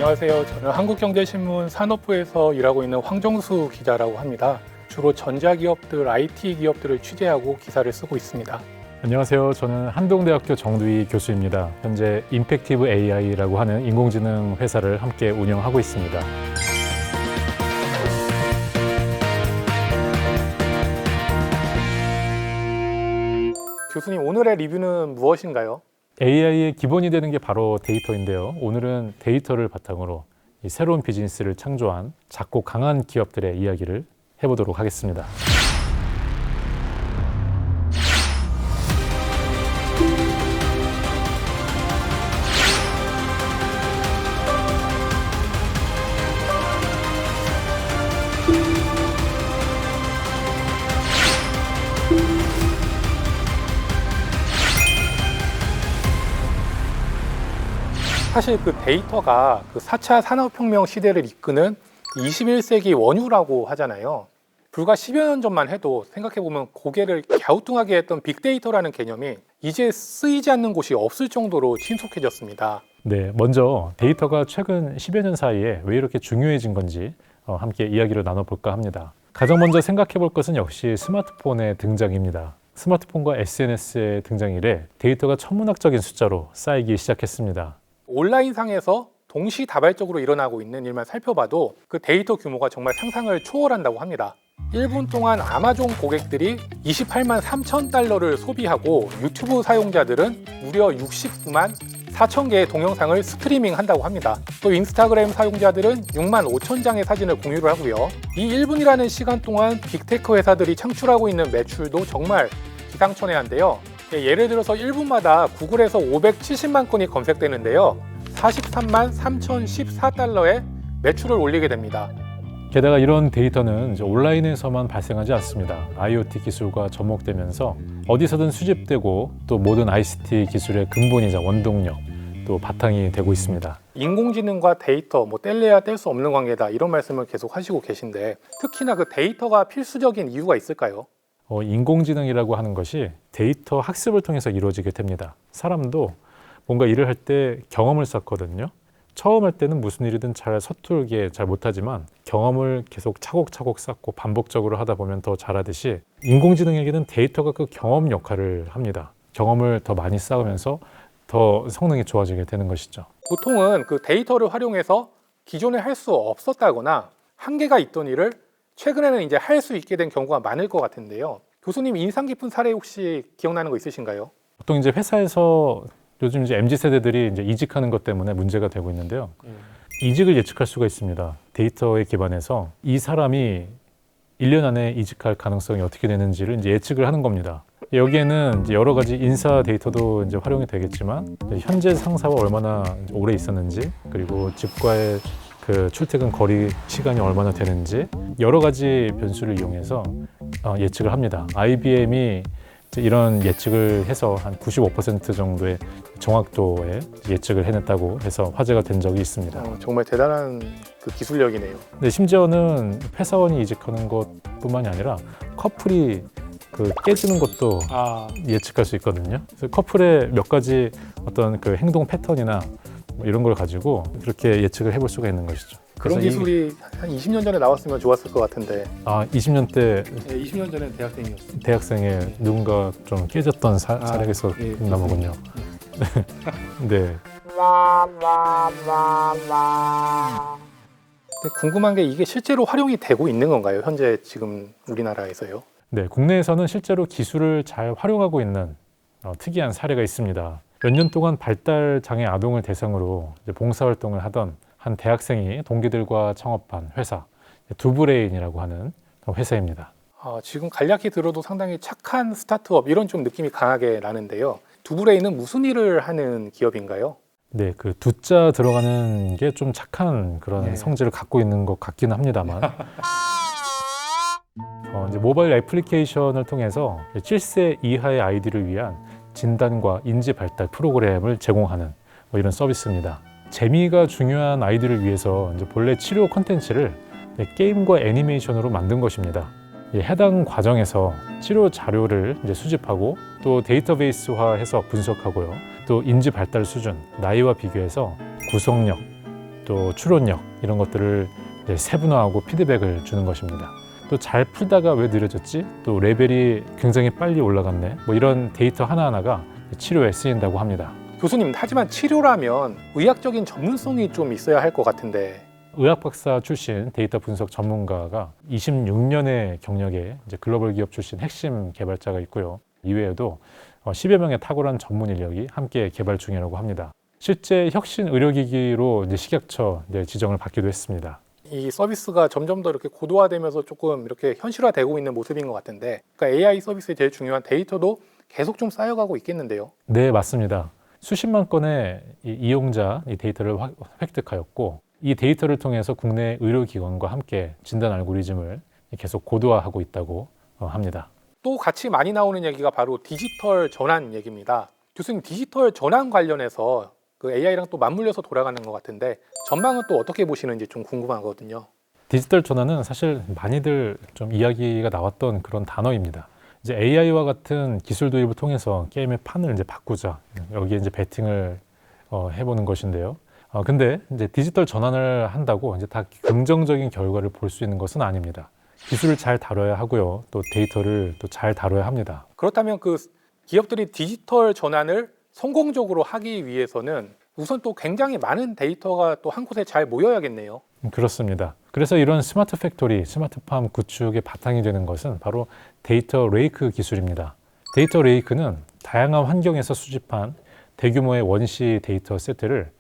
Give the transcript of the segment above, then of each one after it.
안녕하세요. 저는 한국경제신문 산업부에서 일하고 있는 황정수 기자라고 합니다. 주로 전자기업들, IT 기업들을 취재하고 기사를 쓰고 있습니다. 안녕하세요. 저는 한동대학교 정두희 교수입니다. 현재 임팩티브 AI라고 하는 인공지능 회사를 함께 운영하고 있습니다. 교수님, 오늘의 리뷰는 무엇인가요? AI의 기본이 되는 게 바로 데이터인데요. 오늘은 데이터를 바탕으로 이 새로운 비즈니스를 창조한 작고 강한 기업들의 이야기를 해보도록 하겠습니다. 사실 그 데이터가 그 4차 산업혁명 시대를 이끄는 21세기 원유라고 하잖아요. 불과 10여 년 전만 해도 생각해보면 고개를 갸우뚱하게 했던 빅데이터라는 개념이 이제 쓰이지 않는 곳이 없을 정도로 친숙해졌습니다. 네, 먼저 데이터가 최근 10여 년 사이에 왜 이렇게 중요해진 건지 함께 이야기를 나눠볼까 합니다. 가장 먼저 생각해 볼 것은 역시 스마트폰의 등장입니다. 스마트폰과 SNS의 등장 이래 데이터가 천문학적인 숫자로 쌓이기 시작했습니다. 온라인상에서 동시다발적으로 일어나고 있는 일만 살펴봐도 그 데이터 규모가 정말 상상을 초월한다고 합니다. 1분 동안 아마존 고객들이 28만 3천 달러를 소비하고 유튜브 사용자들은 무려 69만 4천 개의 동영상을 스트리밍 한다고 합니다. 또 인스타그램 사용자들은 6만 5천 장의 사진을 공유를 하고요. 이 1분이라는 시간 동안 빅테크 회사들이 창출하고 있는 매출도 정말 기상천외한데요. 예를 들어서 1분마다 구글에서 570만 건이 검색되는데요. 43만 3,014달러의 매출을 올리게 됩니다. 게다가 이런 데이터는 온라인에서만 발생하지 않습니다. IoT 기술과 접목되면서 어디서든 수집되고 또 모든 ICT 기술의 근본이자 원동력, 또 바탕이 되고 있습니다. 인공지능과 데이터, 뗄래야 뗄 수 없는 관계다 이런 말씀을 계속 하시고 계신데 특히나 그 데이터가 필수적인 이유가 있을까요? 인공지능이라고 하는 것이 데이터 학습을 통해서 이루어지게 됩니다. 사람도 뭔가 일을 할 때 경험을 쌓거든요. 처음 할 때는 무슨 일이든 잘 서툴게 잘 못하지만 경험을 계속 차곡차곡 쌓고 반복적으로 하다 보면 더 잘하듯이 인공지능에게는 데이터가 그 경험 역할을 합니다. 경험을 더 많이 쌓으면서 더 성능이 좋아지게 되는 것이죠. 보통은 그 데이터를 활용해서 기존에 할 수 없었다거나 한계가 있던 일을 최근에는 이제 할 수 있게 된 경우가 많을 것 같은데요. 교수님 인상 깊은 사례 혹시 기억나는 거 있으신가요? 보통 이제 회사에서 요즘 이제 MZ 세대들이 이제 이직하는 것 때문에 문제가 되고 있는데요. 이직을 예측할 수가 있습니다. 데이터에 기반해서 이 사람이 1년 안에 이직할 가능성이 어떻게 되는지를 이제 예측을 하는 겁니다. 여기에는 이제 여러 가지 인사 데이터도 이제 활용이 되겠지만 현재 상사와 얼마나 오래 있었는지 그리고 집과의 그 출퇴근 거리 시간이 얼마나 되는지 여러 가지 변수를 이용해서 예측을 합니다. IBM이 이런 예측을 해서 한 95% 정도의 정확도의 예측을 해냈다고 해서 화제가 된 적이 있습니다. 정말 대단한 그 기술력이네요. 근데 심지어는 회사원이 이직하는 것뿐만이 아니라 커플이 그 깨지는 것도 예측할 수 있거든요. 그래서 커플의 몇 가지 어떤 그 행동 패턴이나 이런 걸 가지고 그렇게 예측을 해볼 수가 있는 것이죠. 그런 기술이 한 20년 전에 나왔으면 좋았을 것 같은데. 20년 때? 네, 20년 전에 대학생이었어요. 대학생에 누군가 좀 깨졌던 사례가 있었나 보군요. 네. 궁금한 게 이게 실제로 활용이 되고 있는 건가요? 현재 지금 우리나라에서요? 네, 국내에서는 실제로 기술을 잘 활용하고 있는 특이한 사례가 있습니다. 몇 년 동안 발달장애 아동을 대상으로 봉사활동을 하던 한 대학생이 동기들과 창업한 회사 두브레인이라고 하는 회사입니다. 지금 간략히 들어도 상당히 착한 스타트업 이런 좀 느낌이 강하게 나는데요. 두브레인은 무슨 일을 하는 기업인가요? 네, 그 두자 들어가는 게 좀 착한 그런 성질을 갖고 있는 것 같기는 합니다만 이제 모바일 애플리케이션을 통해서 7세 이하의 아이들을 위한 진단과 인지 발달 프로그램을 제공하는 이런 서비스입니다. 재미가 중요한 아이들을 위해서 이제 본래 치료 콘텐츠를 게임과 애니메이션으로 만든 것입니다. 해당 과정에서 치료 자료를 이제 수집하고 또 데이터베이스화해서 분석하고요. 또 인지 발달 수준, 나이와 비교해서 구속력, 또 추론력 이런 것들을 이제 세분화하고 피드백을 주는 것입니다. 또 잘 풀다가 왜 느려졌지? 또 레벨이 굉장히 빨리 올라갔네. 뭐 이런 데이터 하나하나가 치료에 쓰인다고 합니다. 교수님, 하지만 치료라면 의학적인 전문성이 좀 있어야 할 것 같은데. 의학 박사 출신 데이터 분석 전문가가 26년의 경력에 이제 글로벌 기업 출신 핵심 개발자가 있고요. 이외에도 10여 명의 탁월한 전문 인력이 함께 개발 중이라고 합니다. 실제 혁신 의료기기로 이제 식약처 지정을 받기도 했습니다. 이 서비스가 점점 더 이렇게 고도화되면서 조금 이렇게 현실화되고 있는 모습인 것 같은데, 그러니까 AI 서비스의 제일 중요한 데이터도 계속 좀 쌓여가고 있겠는데요. 네, 맞습니다. 수십만 건의 이용자 데이터를 획득하였고, 이 데이터를 통해서 국내 의료기관과 함께 진단 알고리즘을 계속 고도화하고 있다고 합니다. 또 같이 많이 나오는 얘기가 바로 디지털 전환 얘기입니다. 교수님, 디지털 전환 관련해서 그 AI랑 또 맞물려서 돌아가는 것 같은데 전망은 또 어떻게 보시는지 좀 궁금하거든요. 디지털 전환은 사실 많이들 좀 이야기가 나왔던 그런 단어입니다. 이제 AI와 같은 기술 도입을 통해서 게임의 판을 이제 바꾸자, 여기에 이제 베팅을 해보는 것인데요. 근데 이제 디지털 전환을 한다고 이제 다 긍정적인 결과를 볼 수 있는 것은 아닙니다. 기술을 잘 다뤄야 하고요, 또 데이터를 또 잘 다뤄야 합니다. 그렇다면 그 기업들이 디지털 전환을 성공적으로 하기 위해서는 우선 또 굉장히 많은 데이터가 또 한 곳에 잘 모여야겠네요. 그렇습니다. 그래서 이런 스마트 팩토리, 스마트팜 구축의 바탕이 되는 것은 바로 데이터 레이크 기술입니다. 데이터 레이크는 다양한 환경에서 수집한 대규모의 원시 데이터 세트를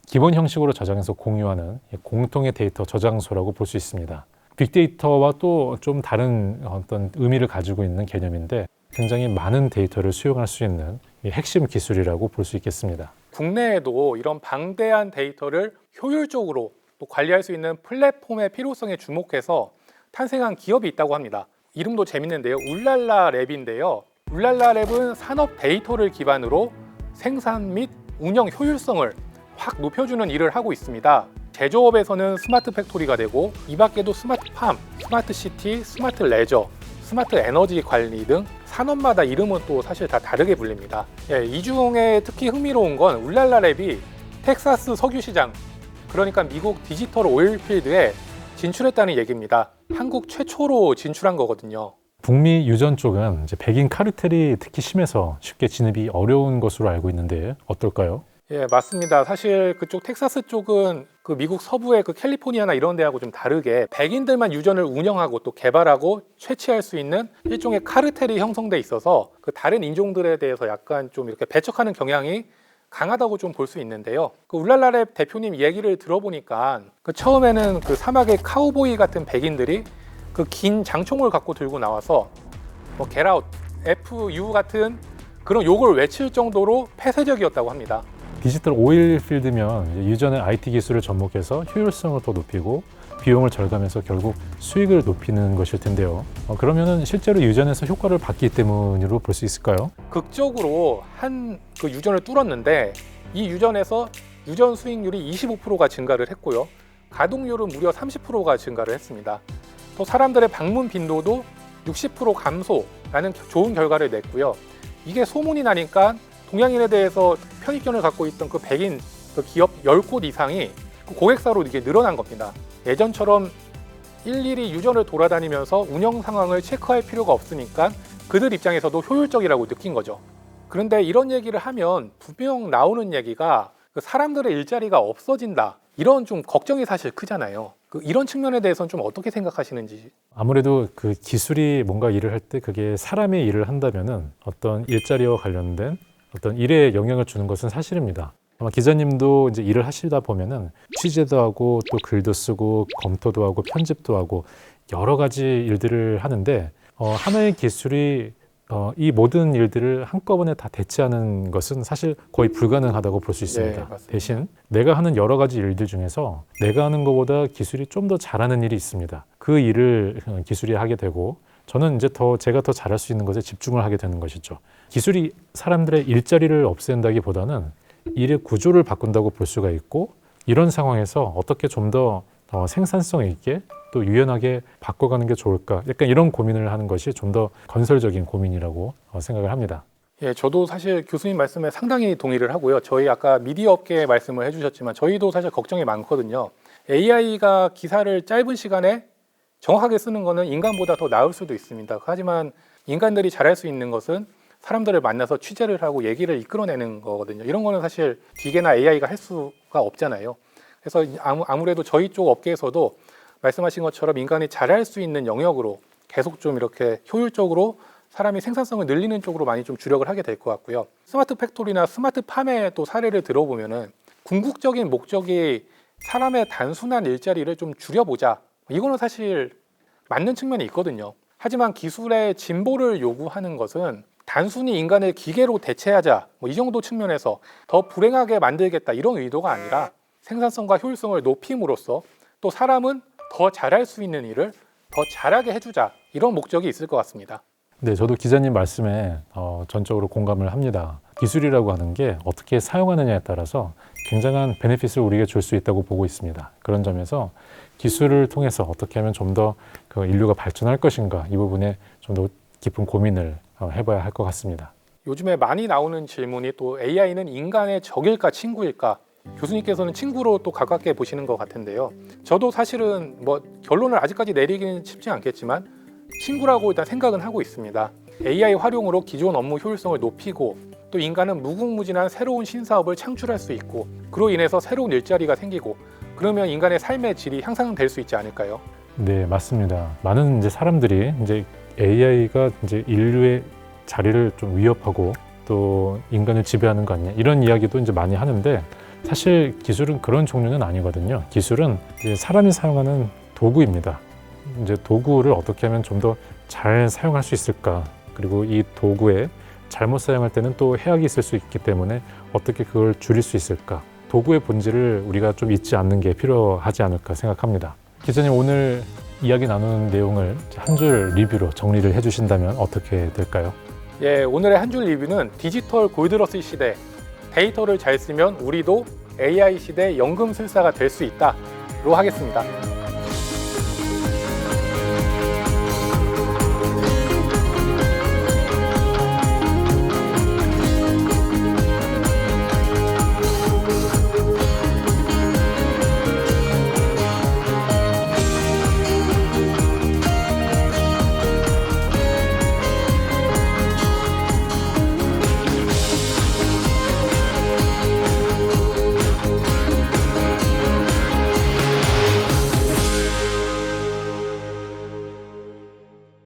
기본 형식으로 저장해서 공유하는 공통의 데이터 저장소라고 볼 수 있습니다. 빅데이터와 또 좀 다른 어떤 의미를 가지고 있는 개념인데 굉장히 많은 데이터를 수용할 수 있는 핵심 기술이라고 볼 수 있겠습니다. 국내에도 이런 방대한 데이터를 효율적으로 또 관리할 수 있는 플랫폼의 필요성에 주목해서 탄생한 기업이 있다고 합니다. 이름도 재밌는데요. 울랄라 랩인데요. 울랄라 랩은 산업 데이터를 기반으로 생산 및 운영 효율성을 확 높여주는 일을 하고 있습니다. 제조업에서는 스마트 팩토리가 되고 이 밖에도 스마트팜, 스마트 시티, 스마트 레저, 스마트 에너지 관리 등 산업마다 이름은 또 사실 다 다르게 불립니다. 이 중에 특히 흥미로운 건 울랄라 랩이 텍사스 석유 시장, 그러니까 미국 디지털 오일필드에 진출했다는 얘기입니다. 한국 최초로 진출한 거거든요. 북미 유전 쪽은 이제 백인 카르텔이 특히 심해서 쉽게 진입이 어려운 것으로 알고 있는데 어떨까요? 예, 맞습니다. 사실 그쪽 텍사스 쪽은 그 미국 서부의 그 캘리포니아나 이런 데하고 좀 다르게 백인들만 유전을 운영하고 또 개발하고 채취할 수 있는 일종의 카르텔이 형성돼 있어서 그 다른 인종들에 대해서 약간 좀 이렇게 배척하는 경향이 강하다고 좀 볼 수 있는데요. 그 울랄라랩 대표님 얘기를 들어보니까 그 처음에는 그 사막의 카우보이 같은 백인들이 그 긴 장총을 갖고 들고 나와서 뭐 get out, FU 같은 그런 욕을 외칠 정도로 폐쇄적이었다고 합니다. 디지털 오일 필드면 이제 유전의 IT 기술을 접목해서 효율성을 더 높이고 비용을 절감해서 결국 수익을 높이는 것일 텐데요. 그러면은 실제로 유전에서 효과를 봤기 때문으로 볼 수 있을까요? 극적으로 한 그 유전을 뚫었는데 이 유전에서 유전 수익률이 25%가 증가를 했고요. 가동률은 무려 30%가 증가를 했습니다. 또 사람들의 방문 빈도도 60% 감소라는 좋은 결과를 냈고요. 이게 소문이 나니까 동양인에 대해서 편익견을 갖고 있던 그 백인 그 기업 10곳 이상이 그 고객사로 이게 늘어난 겁니다. 예전처럼 일일이 유전을 돌아다니면서 운영 상황을 체크할 필요가 없으니까 그들 입장에서도 효율적이라고 느낀 거죠. 그런데 이런 얘기를 하면 분명 나오는 얘기가 그 사람들의 일자리가 없어진다. 이런 좀 걱정이 사실 크잖아요. 이런 측면에 대해서는 좀 어떻게 생각하시는지. 아무래도 그 기술이 뭔가 일을 할 때 그게 사람의 일을 한다면은 어떤 일자리와 관련된 어떤 일에 영향을 주는 것은 사실입니다. 아마 기자님도 이제 일을 하시다 보면은 취재도 하고 또 글도 쓰고 검토도 하고 편집도 하고 여러 가지 일들을 하는데 하나의 기술이 이 모든 일들을 한꺼번에 다 대체하는 것은 사실 거의 불가능하다고 볼 수 있습니다. 네, 대신 내가 하는 여러 가지 일들 중에서 내가 하는 것보다 기술이 좀 더 잘하는 일이 있습니다. 그 일을 기술이 하게 되고 저는 이제 제가 더 잘할 수 있는 것에 집중을 하게 되는 것이죠. 기술이 사람들의 일자리를 없앤다기보다는 일의 구조를 바꾼다고 볼 수가 있고 이런 상황에서 어떻게 좀 더 생산성 있게 또 유연하게 바꿔가는 게 좋을까? 약간 이런 고민을 하는 것이 좀 더 건설적인 고민이라고 생각을 합니다. 예, 저도 사실 교수님 말씀에 상당히 동의를 하고요. 저희 아까 미디어 업계 말씀을 해주셨지만 저희도 사실 걱정이 많거든요. AI가 기사를 짧은 시간에 정확하게 쓰는 거는 인간보다 더 나을 수도 있습니다. 하지만 인간들이 잘할 수 있는 것은 사람들을 만나서 취재를 하고 얘기를 이끌어내는 거거든요. 이런 거는 사실 기계나 AI가 할 수가 없잖아요. 그래서 아무래도 저희 쪽 업계에서도 말씀하신 것처럼 인간이 잘할 수 있는 영역으로 계속 좀 이렇게 효율적으로 사람이 생산성을 늘리는 쪽으로 많이 좀 주력을 하게 될 것 같고요. 스마트 팩토리나 스마트 팜의 또 사례를 들어보면은 궁극적인 목적이 사람의 단순한 일자리를 좀 줄여보자. 이거는 사실 맞는 측면이 있거든요. 하지만 기술의 진보를 요구하는 것은 단순히 인간을 기계로 대체하자 이 정도 측면에서 더 불행하게 만들겠다 이런 의도가 아니라 생산성과 효율성을 높임으로써 또 사람은 더 잘할 수 있는 일을 더 잘하게 해주자 이런 목적이 있을 것 같습니다. 네, 저도 기자님 말씀에 전적으로 공감을 합니다. 기술이라고 하는 게 어떻게 사용하느냐에 따라서 굉장한 베네핏을 우리에게 줄 수 있다고 보고 있습니다. 그런 점에서 기술을 통해서 어떻게 하면 좀 더 그 인류가 발전할 것인가 이 부분에 좀 더 깊은 고민을 해봐야 할 것 같습니다. 요즘에 많이 나오는 질문이 또 AI는 인간의 적일까 친구일까? 교수님께서는 친구로 또 가깝게 보시는 것 같은데요. 저도 사실은 결론을 아직까지 내리기는 쉽지 않겠지만 친구라고 일단 생각은 하고 있습니다. AI 활용으로 기존 업무 효율성을 높이고 또 인간은 무궁무진한 새로운 신사업을 창출할 수 있고 그로 인해서 새로운 일자리가 생기고 그러면 인간의 삶의 질이 향상될 수 있지 않을까요? 네, 맞습니다. 많은 이제 사람들이 이제 AI가 이제 인류의 자리를 좀 위협하고 또 인간을 지배하는 거 아니냐 이런 이야기도 이제 많이 하는데 사실 기술은 그런 종류는 아니거든요. 기술은 이제 사람이 사용하는 도구입니다. 이제 도구를 어떻게 하면 좀 더 잘 사용할 수 있을까? 그리고 이 도구에 잘못 사용할 때는 또 해악이 있을 수 있기 때문에 어떻게 그걸 줄일 수 있을까? 도구의 본질을 우리가 좀 잊지 않는 게 필요하지 않을까 생각합니다. 기자님 오늘 이야기 나누는 내용을 한 줄 리뷰로 정리를 해주신다면 어떻게 될까요? 예, 오늘의 한 줄 리뷰는 디지털 골드러시 시대 데이터를 잘 쓰면 우리도 AI 시대 연금술사가 될 수 있다로 하겠습니다.